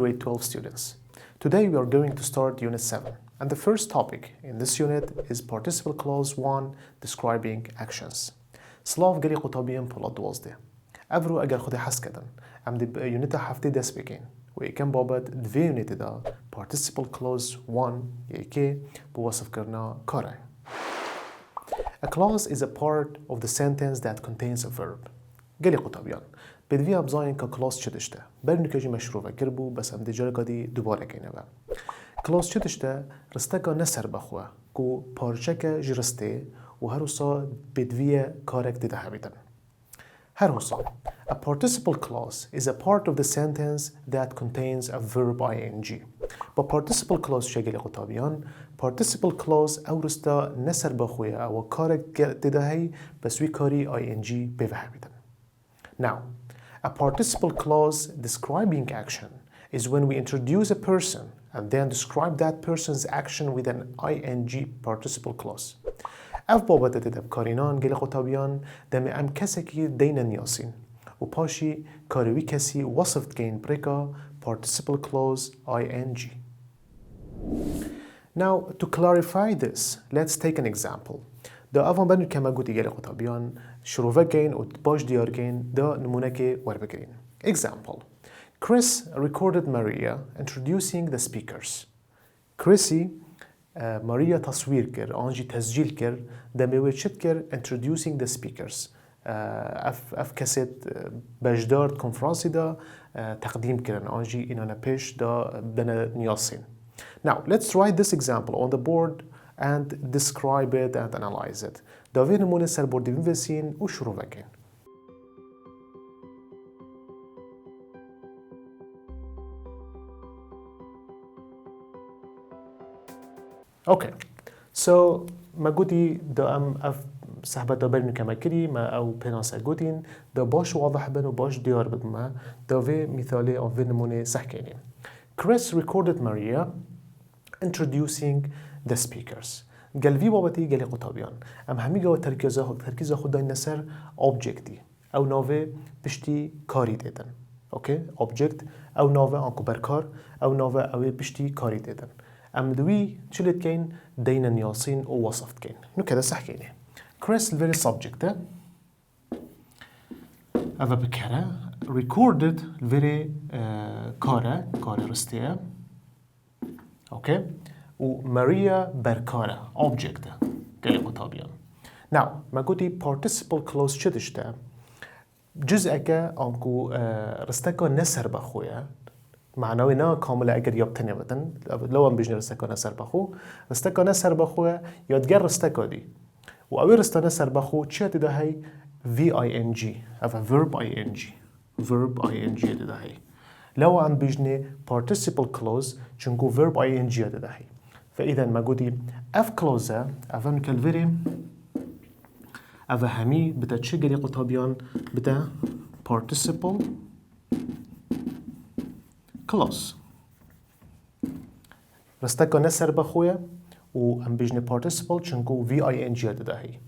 grade 12 students. Today we are going to start Unit 7, and the first topic in this unit is Participial Clause 1 describing actions. سلاف گلی قطابیم پلا 12. افرو اگر خود حس کردن ام دی یونیت هفته دست بگین و یکم بابت دوی یونیت دا Participial Clause 1 یکی بوصف کرنا کاره. A clause is a part of the sentence that contains a verb. گلی قطابیان بدوی ابزاین که clause چه داشته برنی که جی مشروع کربو بس ام دی جرگا دی دوباره کنه با clause چه داشته رسته که نسر بخواه کو پارچه که جرسته و هر وصا بدوی کارک دیده همیدن. هر وصا A participle clause is a part of the sentence that contains a verb ing. با participle clause شگل قطابیان participle clause او رسته نسر بخواه او کارک دیده هی بس وی کاری ing بیوه همیدن. Now, a participle clause describing action is when we introduce a person and then describe that person's action with an ing participle clause. اف بابت دب کارینان گل قطابیان دم ام کسی که دین نیاسین و پاشی کاروی کسی وصفت گین برکا participle clause ing. Now, to clarify this, let's take an example. دا افان بنو کما گوتی گل قطابیان شروع گین و باش دیار گین دا نمونه که ور بگیرین. Example. Chris recorded Maria introducing the speakers. Chrissy ماریا تصویر کرد، آنجی تسجیل کرد، دمیوی چت کرد introducing the speakers. اف کسیت بجدار کنفرانسی دا تقدیم کردن، آنجی اینانا پیش دا بنا نیاسین. Now, let's write this example on the board and describe it and analyze it. دا وی نمونه سر بردی بنویسین و شروع بکن. Okay, so ما قلتي دا ام اف صحبت دا برنو كما كري ما او بناسا قلتين دا باش واضح بن و باش ديار بد ما دا في مثالي او في نموني سحكيني. Chris recorded Maria introducing the speakers. قال في بابتي قال قطابيان ام همي قوة تركيز خود داين نسر objecti او ناوه بشتي كاري ديدن. اوكي object او ناوه انكو بركار او ناوه او بشتي كاري ديدن. ام دوی چلت کین دین نیاسین او وصفت کین نو کده صح کینه Chris الوری subject اوه بکره recorded الوری کاره رستیه اوکی و ماریا برکاره object گلی قطابیان now ما گوتی participle clause چه داشته جزء که آنکو رسته نسر بخویه معنوی نه کامل اگر یابتنی بدن لو هم بیشتر رستکانه سر بخو رستکانه سر بخوه یادگر رستکادی و اوی رستانه سر بخو چی دیده هی v-ing اوه verb ing دیده هی لو هم بیشتر participle clause چونکو verb ing دیده هی فایدن ما گودی اف clause اوه نکلوری اوه همی بده چه گلی قطابیان بده participle clause. رستکا نسر بخویه و ام بیجنه participle چنکو v-ing داده هی.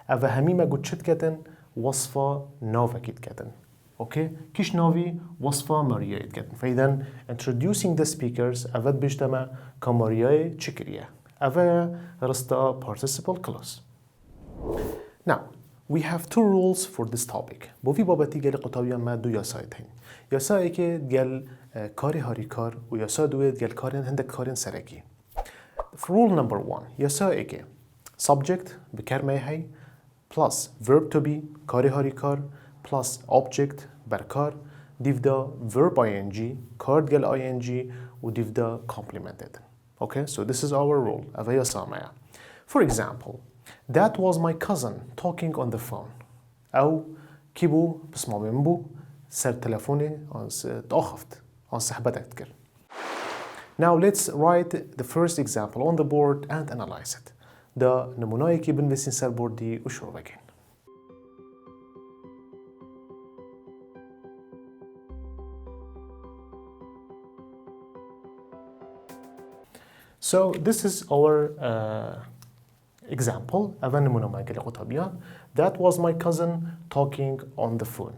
اوه همی ما گود چت کتن وصفه ناوه کت کتن. اوکی؟ کش ناوی وصفه ماریا ات کتن. فایدن introducing the speakers اوه بیجته ما که ماریای چکریه. اوه رستا participle clause. Now, we have two rules for this topic. بوی بابتی گل قطابیان ما دو یاسای تین. یاسایی که گل کاری هاری کار و یاسا دوید گل کارین هندک کارین سرکی. Rule number 1. یاسایی که subject بکرمه هی plus verb to be کاری هاری کار plus object برکار دیودا verb ing کارد گل ing و دیودا complemented. Okay, so this is our rule. اوه یاسا مایا. For example, that was my cousin talking on the phone. او کی بو بسما من بو سر تلفوني تأخفت عن صحبتك تكر. Now let's write the first example on the board and analyze it. دا نمونایی که بنویسین سر بوردی و شروع بگین. So this is our example. اول نمونه ما گلی قطابیان. That was my cousin talking on the phone.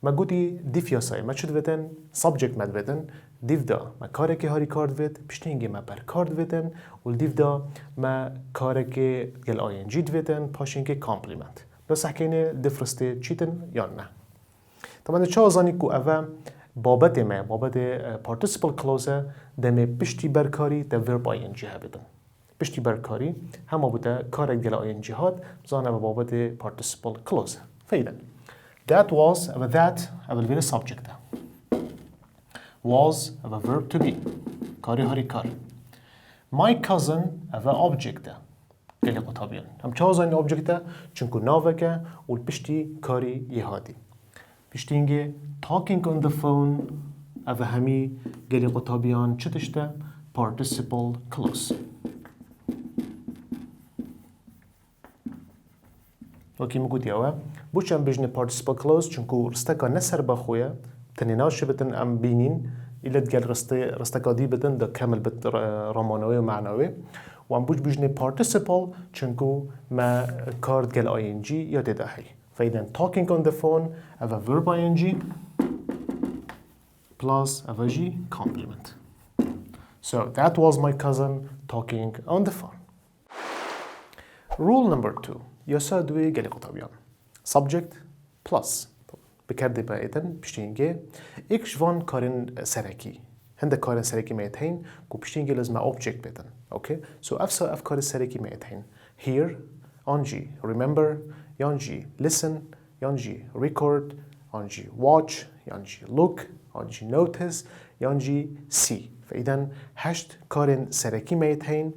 ما قلتي دي فياساي ما شد بدن subject مد بدن دیودا ما کارێکی هاری کارد وید پشتینگی ما بر کارد ویدن و دیودا ما کارێکی گل آینجی دویدن پاشینگی کامپلیمنت بس حکینه دفرسته چیتن یا نه طبعا چه آزانی که اوه بابت ما بابت participial clause دمه پشتی برکاری تا verb ing ها بدن پشتی برکاری همه بوده کارک گل ing هات زانه به بابت participial clause فیدن that was و that اول ویر subject was و verb to be کاری هاری کار my cousin و object گلی قطابیان هم چه آزانی object چونکو ناوه که و پشتی کاری یه هادی پشتینگه talking on the phone او همی گلی قطابیان چه تشته؟ participial clause وکی مگود یاوه بوچم بجنه participial clause چونکو رستکا نسر بخویه تنیناش بتن ام بینین ایلت گل رستکا دی بتن دا کامل بت رامانوی و معنوی و ام بوچ بجنه participial چونکو ما کارد گل ing یا دهی فإذا talking on the phone have a verb ing plus a veggie complement. So that was my cousin talking on the phone. Rule number 2. يساوي قال قطابيان. Subject plus. بكرد بايتن بشتينجي إكش فان كارن سركي. هند كارن سركي ميتين كو بشتينجي لازم object بيتن. Okay. So أفسا أفكار سركي ميتين. Hear, أنجي. Remember. يانجي listen, يانجي record, يانجي watch, يانجي look, يانجي notice, يانجي see. فإذا هشت کارن سرکی میتین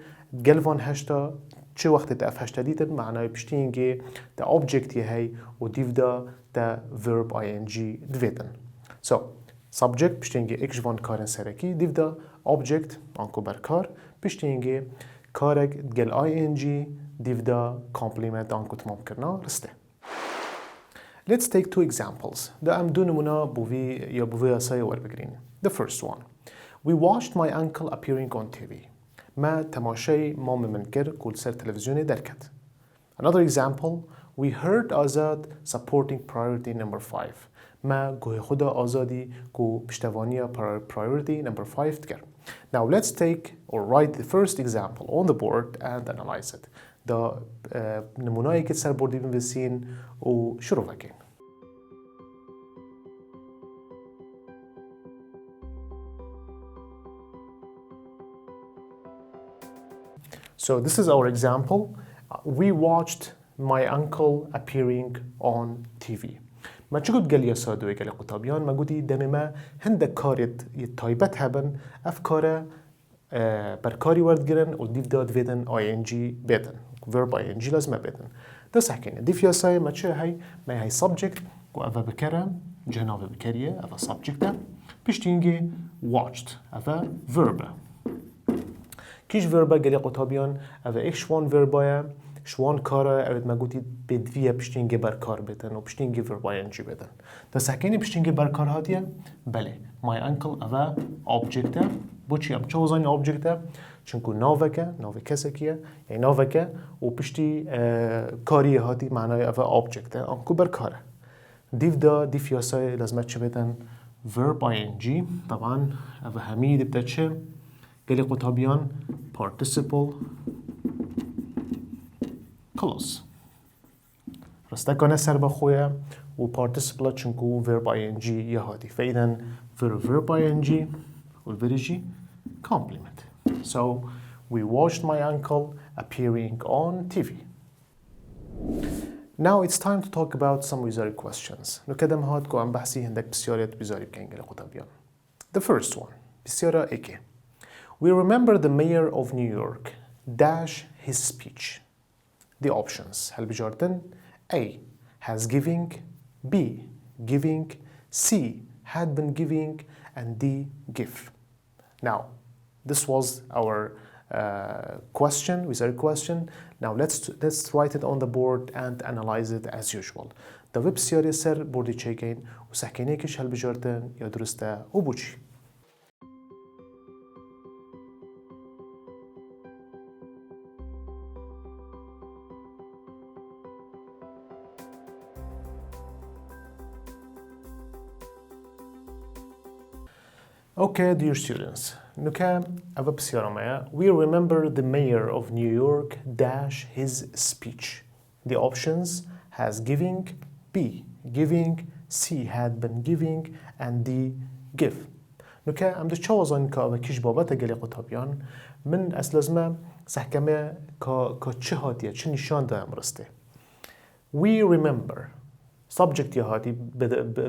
گلوان هشتا چه وقت تا اف هشتا دیدن معنای پشتینگی تا object هی و دیودا تا verb ing دویدن. So subject پشتینگی اکشوان کارن سرکی دیودا object آنکو برکار پشتینگی کارک گل ing دیودا complement آنکو تمام کرنا رسته. Let's take two examples. دا ام دو نمونه بوی یا بوی اسای ور بگرین. The first one. We watched my uncle appearing on TV. ما تماشای مام من کرد کل سر تلویزیون درکت. Another example. We heard Azad supporting priority number 5. ما گوه خدا آزادی کو پشتوانی priority number 5 کرد. Now let's take or write the first example on the board and analyze it. دا نمونه‌ای که سر بردی بنویسین و شروع کنین. So this is our example. We watched my uncle appearing on TV. ما چه قد قال يا سادوي قال قطابيان ما قدي دم ما هند كارت يتايبت هبن أفكاره بركاري ورد جرن وديف داد فيدن ing بدن verb ing لازم بدن ده ساكن ديف يا ساي ما چه هاي ما هاي subject وأفا بكره جنابه بكريه أفا subject ده بيشتينجي watched أفا verb كيش verb قال قطابيان أفا إيش شوان verb شوان کاره اوید مگوتی بدویه پشتینگی برکار بدن و پشتینگی verb ing بدن ده ساکنی پشتینگی برکار هاتیه بله my uncle اوه object بوچی هم چه وزانی object چونکو ناوه کسکیه یعنی ناوه که و پشتی کاری هاتی معنای اوه object آنکو برکاره دیف یاسای لازمت چه بدن verb ing طبعا اوه همی دبتا چه گلی قطابیان participle clause رستکانه سر بخویه و participle چونکو verb ing یه هاتی فیدن verb ing و verb complement. So we watched my uncle appearing on TV. Now it's time to talk about some وزاری questions. نکدم هات که ام بحثی هندک بسیاریت وزاری بکنگل قطابیان. The first one بسیارا ایکه We remember the mayor of New York dash his speech. The options هل بجاردن A. Has giving B. Giving C. Had been giving and D. Give. Now this was our question, wizard question. Now let's write it on the board and analyze it as usual. The web series سر بردی چیکین و سکنه کش هل بجاردن یا درسته و بوچی. Okay, dear students, nuka ava psiyaramaya. We remember the mayor of New York dash his speech. The options has giving, B, giving, C had been giving, and D, give. nuka am دو چوازان که ava کیش بابت گلی قطابیان من اصل لازمه سحکمه که چه هاتیه چه نشان ده امرسته. We remember. Subject یا هاتی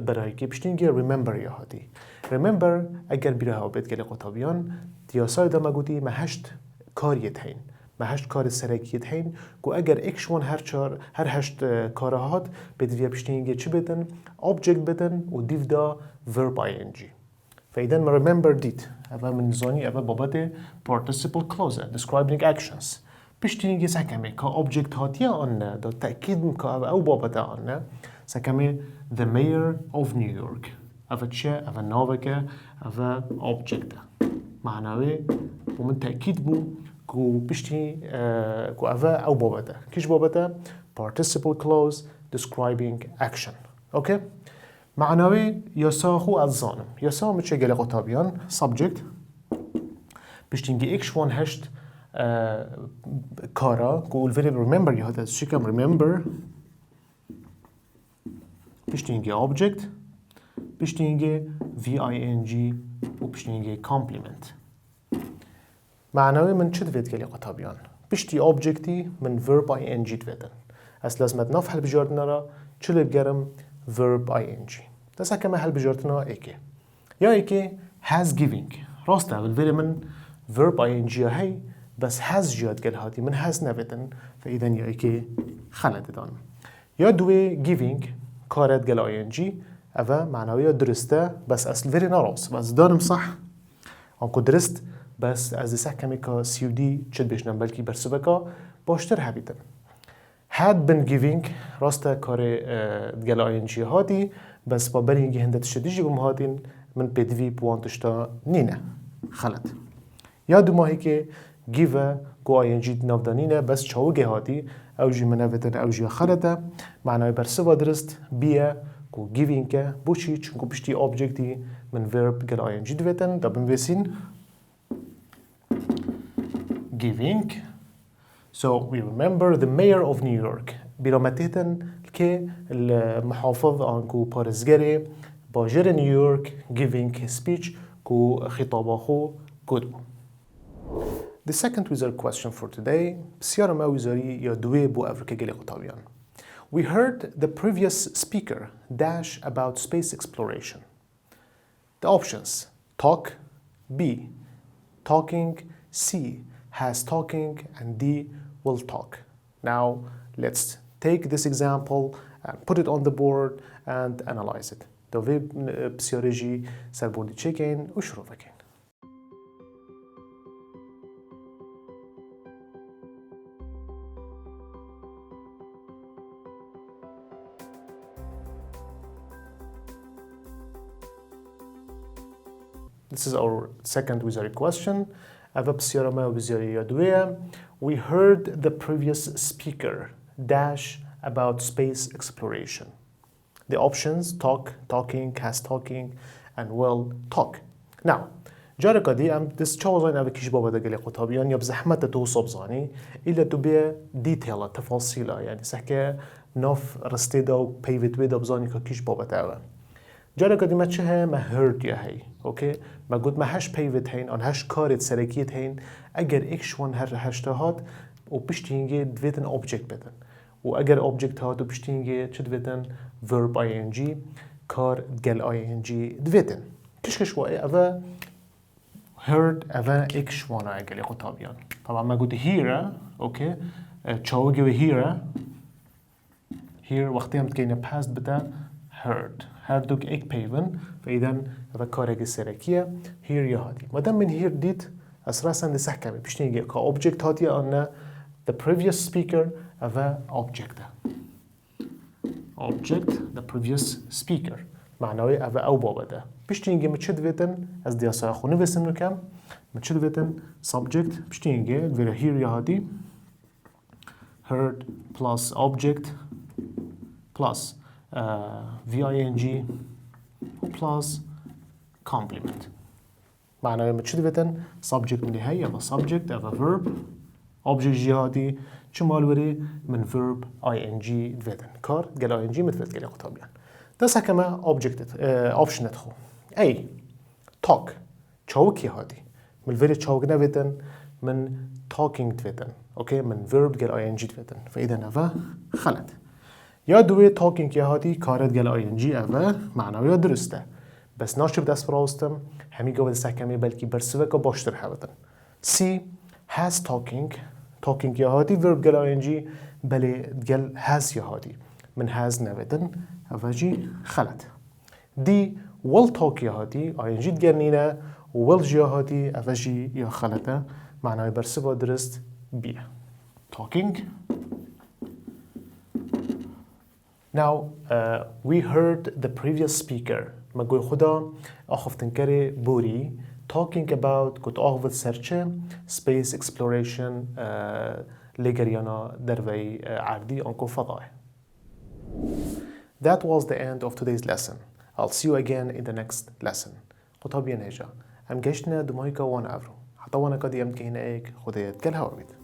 برای که پشتینگی remember یا هاتی. Remember اگر بیره ها بید گلی قطابیان دیاسای دا مگودی هشت کاریت هین. هشت کار سرکیت هین گو اگر اکشون هر هشت کاره هات بید ویا پشتینگی چی بدن؟ Object بدن و دیو دا verb ing. فایدن ما remember دید. اوه من زانی اوه بابت participial clause describing actions. پشتینگی سکمه که object هاتیه آنه دا تأکید مکه او بابت آنه سکمه the mayor of New York. اوه چه؟ اوه ناوه که اوه object معناوه ومن تأکید بو که پشتی که اوه او بابته. کیش بابته؟ participial clause describing action. اوکی؟ معناوه یاسا خو از زانم. یاسا مچه گله قطابیان subject پشتینگی اکش وان هشت کارا که اولوری remember یاد از چی کم remember پشتینگی object پشتینگی VING و پشتینگی complement. معناوی من چه دوید گلی قطابیان؟ پشتی objecتی من verb ING دویدن. اصل لازمت ناف حل بجاردنا را چلی بگرم verb ING. دست کمه حل بجاردنا ایکی. یا ایکی has giving. راسته اولوری من verb ING هی بس has جیاد گل هاتی من has نویدن فایدن یا ایکی خلده دانم. یا دوی giving کارت گل ING اوه معناوی درسته بس اصل وری نراست بس دانم صح آنکو درست بس از دیسه کمی که سیودی چد بشنم بلکی برسوه که باشتر هبیدن. had been giving راسته کار گل ING هاتی بس با برینگی هندت شدیجی بم هاتین من پیدوی پوانتشتا نینه خلط. یا دو ماهی که give گو ING نافدانینه بس چاوگه هاتی اوجی منویتن اوجی خلطه معنای برسوه درست بیه کو giving که بوچی چونکو پشتی objecتی من verb گل ING دویتن دا بنویسین giving. So we remember the mayor of New York. بیرامتیتن که المحافظ آنکو پارزگری باجر نیویورک giving his speech کو خطابه خو گود. The second wizard question for today بسیار ما وزاری یا دوی بو افریقا گلی قطابیان. We heard the previous speaker dash about space exploration. The options: talk, B, talking, C, has talking, and D, will talk. Now let's take this example and put it on the board and analyze it. دوی بسیارجی سربردی چکین و شروع بکن. This is our second wizard question. We heard the previous speaker dash about space exploration. The options: talk, talking, has talking, and will talk. Now, جارك دي ام دس چوزاين او كيش بابا دقلي قطابيان يا بزحمة توصب زاني إلا تبي ديتيلا تفاصيلا يعني سحكي نوف رستيدا و بيفت ويدا بزاني كيش بابا تاوا. جارك دي ما تشه ما هرد يا هي اوكي ما قلت ما هش بيفت هين ان هش كارت سركيت هين اگر اكش وان هر هشتهات و بشتينجي دويتن object بدن و اگر object هات و بشتينجي چه دويتن verb ing كار گل ing دويتن كش واي اوه heard اوه اكش وانا اگلی قطابيان. طبعا ما قلت here اوكي چاوگي و here وقتی هم تكينه past بتا heard هر دوك ایک پیون فایدن و کارگ سرکیه هیر یا هاتی. مادام من هیر دید اساساً دسح کمی پیشنیگه که object هاتی آنه the previous speaker و object the previous speaker معناوی او بابده. پیشنیگه مچه دویتن از دیاسای خونه وسن رکم مچه دویتن subject پیشنیگه ویره هیر یا هاتی heard plus object plus VING plus complement. معناه ما چی دویدن subject من هی اما subject اما verb object جهادی چه مالوری من verb ing دویدن کار گل ing متفید گل قطابیان دست کما object option خو ای talk چاوکی هادی من الفيري چاوک نویدن من talking دویدن اوکی من verb گل ing دویدن فاذا نفا خلط یا دوی talking یا هادی کارت گل ing اوه معناوی درسته بس ناشب دست براستم همی گوه دست کمی بلکی برسوه که باشتر هودن C has talking یا هادی verb گل ing بله گل has یا هادی من has نویدن اوه جی خلط D will talk یا هادی ing دگرنینه will جی یا هادی اوه جی یا خلطه معناوی برسوه درست بیه talking. Now, we heard the previous speaker مگوی خدا آخفتن کری بوری talking about کت آخفت سرچه space exploration لگریانا دروی عردی آنکو فضای. That was the end of today's lesson. I'll see you again in the next lesson. قطابی نهجا. ام گشتنا دمایی که وان افرو. حتی وانا کدی ام که هنه ایک خودیت گل هوا بید.